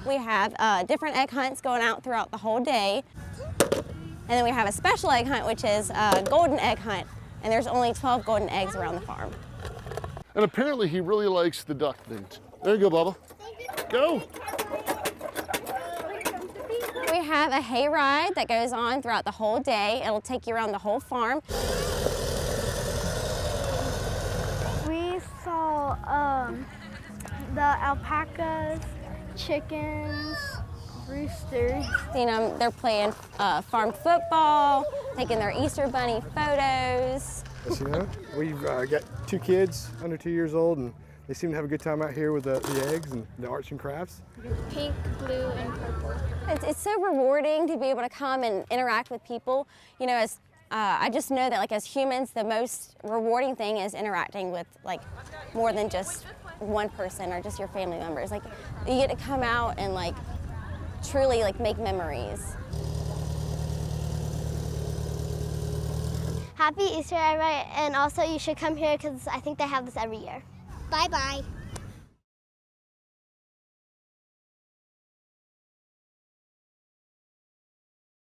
We have different egg hunts going out throughout the whole day. And then we have a special egg hunt, which is a golden egg hunt. And there's only 12 golden eggs around the farm. And apparently he really likes the ducklings. There you go, Bubba. Go. We have a hay ride that goes on throughout the whole day. It'll take you around the whole farm. We saw the alpacas, chickens, roosters. You know, they're playing farm football, taking their Easter Bunny photos. Yes, you know, we've got 2 kids under 2 years old, and they seem to have a good time out here with the eggs and the arts and crafts. Pink, blue, and purple. It's so rewarding to be able to come and interact with people. You know, as I just know that, like, as humans, the most rewarding thing is interacting with, like, more than just one person or just your family members. Like, you get to come out and, like, truly, like, make memories. Happy Easter, everybody, and also you should come here because I think they have this every year. Bye-bye.